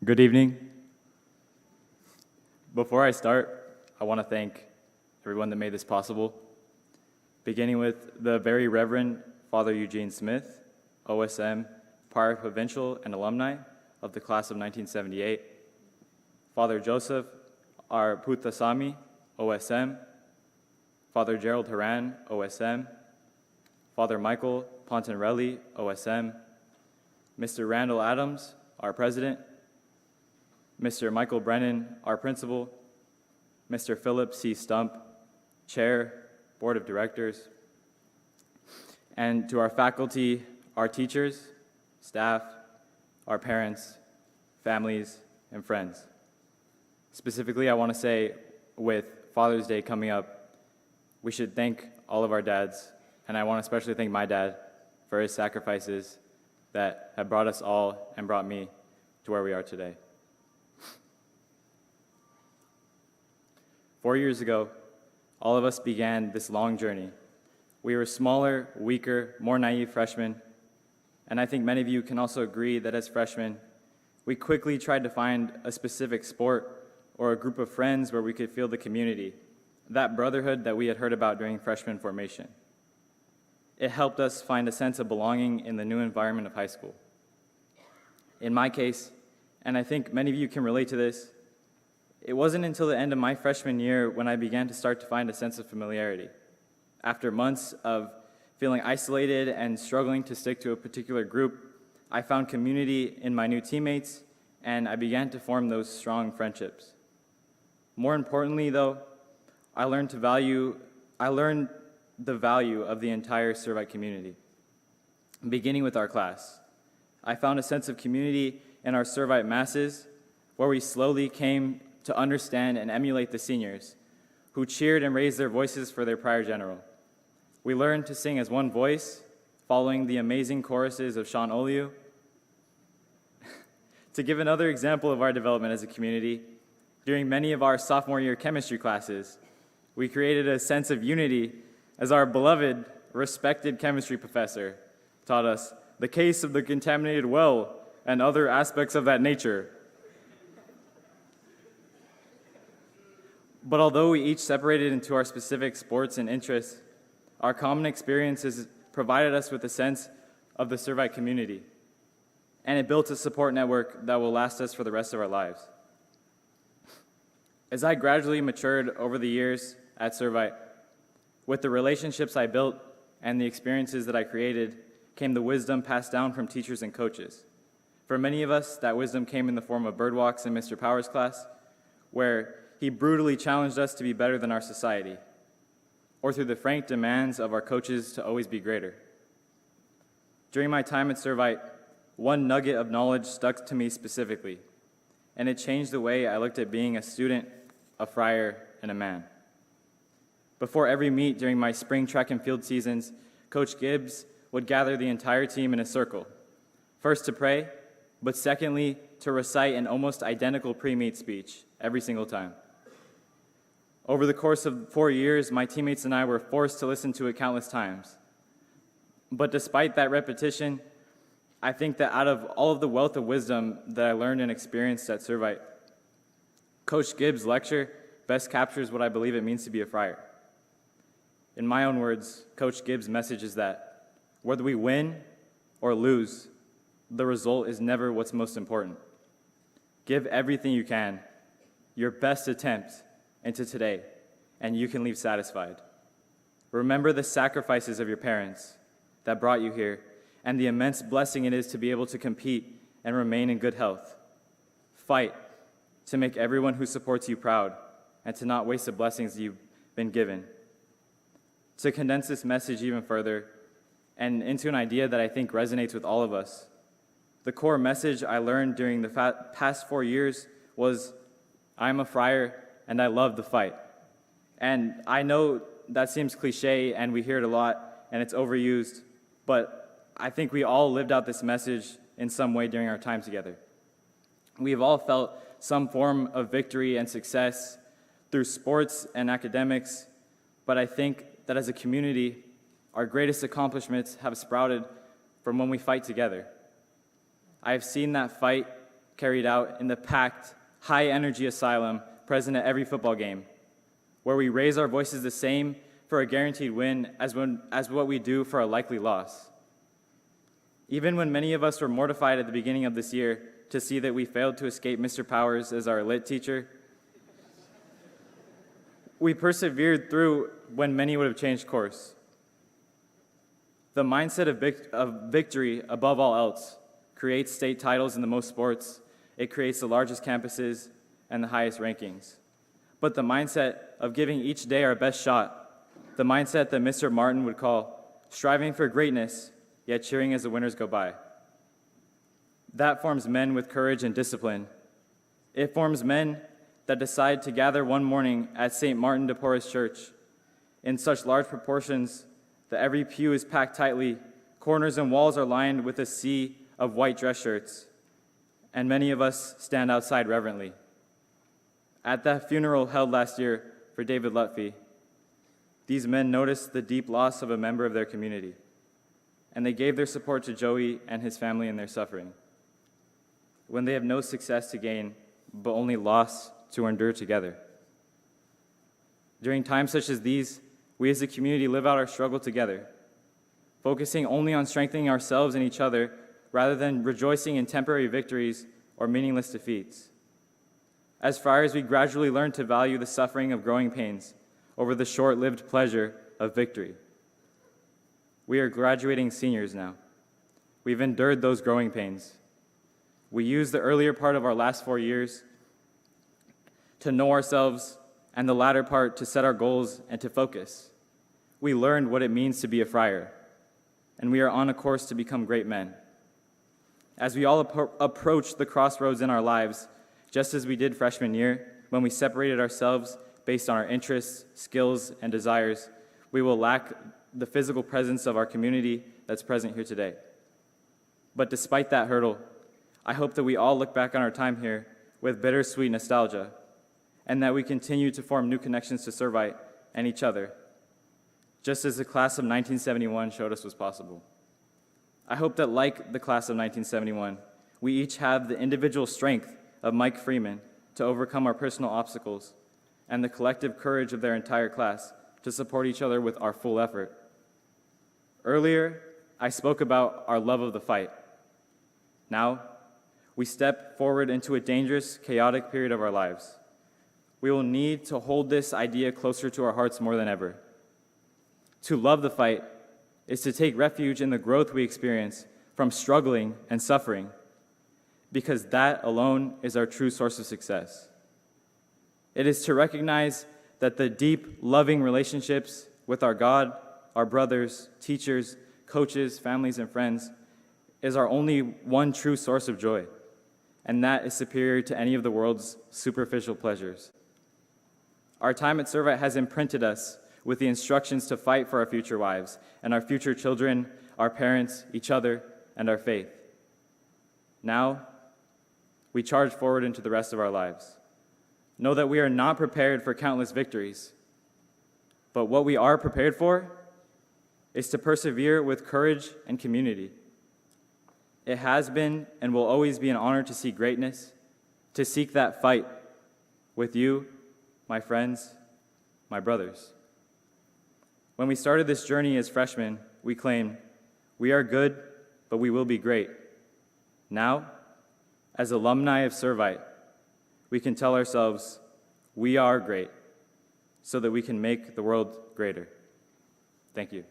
Good evening. Before I start, I want to thank everyone that made this possible, beginning with the very Reverend Father Eugene Smith, OSM, prior provincial and alumni of the class of 1978, Father Joseph R. Putasami, OSM, Father Gerald Haran, OSM, Father Michael Pontinrelli, OSM, Mr. Randall Adams, our president, Mr. Michael Brennan, our principal, Mr. Philip C. Stump, chair, board of directors, and to our faculty, our teachers, staff, our parents, families, and friends. Specifically, I want to say, with Father's Day coming up, we should thank all of our dads, and I want to especially thank my dad for his sacrifices that have brought us all and brought me to where we are today. 4 years ago, all of us began this long journey. We were smaller, weaker, more naive freshmen, and I think many of you can also agree that as freshmen, we quickly tried to find a specific sport or a group of friends where we could feel the community, that brotherhood that we had heard about during freshman formation. It helped us find a sense of belonging in the new environment of high school. In my case, and I think many of you can relate to this, it wasn't until the end of my freshman year when I began to start to find a sense of familiarity. After months of feeling isolated and struggling to stick to a particular group, I found community in my new teammates, and I began to form those strong friendships. More importantly, though, I learned the value of the entire Servite community, beginning with our class. I found a sense of community in our Servite masses, where we slowly came to understand and emulate the seniors, who cheered and raised their voices for their prior general. We learned to sing as one voice, following the amazing choruses of Sean Oliu. To give another example of our development as a community, during many of our sophomore year chemistry classes, we created a sense of unity as our beloved, respected chemistry professor taught us the case of the contaminated well and other aspects of that nature. But although we each separated into our specific sports and interests, our common experiences provided us with a sense of the Servite community, and it built a support network that will last us for the rest of our lives. As I gradually matured over the years at Servite, with the relationships I built and the experiences that I created, came the wisdom passed down from teachers and coaches. For many of us, that wisdom came in the form of birdwalks in Mr. Power's class, where he brutally challenged us to be better than our society, or through the frank demands of our coaches to always be greater. During my time at Servite, one nugget of knowledge stuck to me specifically, and it changed the way I looked at being a student, a friar, and a man. Before every meet during my spring track and field seasons, Coach Gibbs would gather the entire team in a circle, first to pray, but secondly, to recite an almost identical pre-meet speech every single time. Over the course of 4 years, my teammates and I were forced to listen to it countless times. But despite that repetition, I think that out of all of the wealth of wisdom that I learned and experienced at Servite, Coach Gibbs' lecture best captures what I believe it means to be a friar. In my own words, Coach Gibbs' message is that whether we win or lose, the result is never what's most important. Give everything you can, your best attempt into today, and you can leave satisfied. Remember the sacrifices of your parents that brought you here and the immense blessing it is to be able to compete and remain in good health. Fight to make everyone who supports you proud and to not waste the blessings you've been given. To condense this message even further and into an idea that I think resonates with all of us, the core message I learned during the past 4 years was, I'm a friar and I love the fight. And I know that seems cliche and we hear it a lot and it's overused, but I think we all lived out this message in some way during our time together. We have all felt some form of victory and success through sports and academics, but I think that as a community, our greatest accomplishments have sprouted from when we fight together. I have seen that fight carried out in the packed, high-energy asylum present at every football game, where we raise our voices the same for a guaranteed win as what we do for a likely loss. Even when many of us were mortified at the beginning of this year to see that we failed to escape Mr. Powers as our lit teacher, we persevered through when many would have changed course. The mindset of victory above all else creates state titles in the most sports. It creates the largest campuses and the highest rankings. But the mindset of giving each day our best shot, the mindset that Mr. Martin would call striving for greatness, yet cheering as the winners go by. That forms men with courage and discipline. It forms men that decide to gather one morning at St. Martin de Porres Church in such large proportions that every pew is packed tightly, corners and walls are lined with a sea of white dress shirts, and many of us stand outside reverently. At that funeral held last year for David Lutfi, these men noticed the deep loss of a member of their community, and they gave their support to Joey and his family in their suffering. When they have no success to gain, but only loss to endure together. During times such as these, we as a community live out our struggle together, focusing only on strengthening ourselves and each other rather than rejoicing in temporary victories or meaningless defeats. As friars, we gradually learn to value the suffering of growing pains over the short-lived pleasure of victory. We are graduating seniors now. We've endured those growing pains. We used the earlier part of our last 4 years to know ourselves and the latter part to set our goals and to focus. We learned what it means to be a friar, and we are on a course to become great men. As we all approach the crossroads in our lives, just as we did freshman year, when we separated ourselves based on our interests, skills, and desires, we will lack the physical presence of our community that's present here today. But despite that hurdle, I hope that we all look back on our time here with bittersweet nostalgia, and that we continue to form new connections to Servite and each other, just as the class of 1971 showed us was possible. I hope that, like the class of 1971, we each have the individual strength of Mike Freeman to overcome our personal obstacles and the collective courage of their entire class to support each other with our full effort. Earlier, I spoke about our love of the fight. Now, we step forward into a dangerous, chaotic period of our lives. We will need to hold this idea closer to our hearts more than ever. To love the fight is to take refuge in the growth we experience from struggling and suffering, because that alone is our true source of success. It is to recognize that the deep, loving relationships with our God, our brothers, teachers, coaches, families, and friends is our only one true source of joy, and that is superior to any of the world's superficial pleasures. Our time at Servite has imprinted us with the instructions to fight for our future wives and our future children, our parents, each other, and our faith. Now, we charge forward into the rest of our lives. Know that we are not prepared for countless victories, but what we are prepared for is to persevere with courage and community. It has been and will always be an honor to see greatness, to seek that fight with you, my friends, my brothers. When we started this journey as freshmen, we claimed, "We are good, but we will be great." Now, as alumni of Servite, we can tell ourselves, "We are great," so that we can make the world greater. Thank you.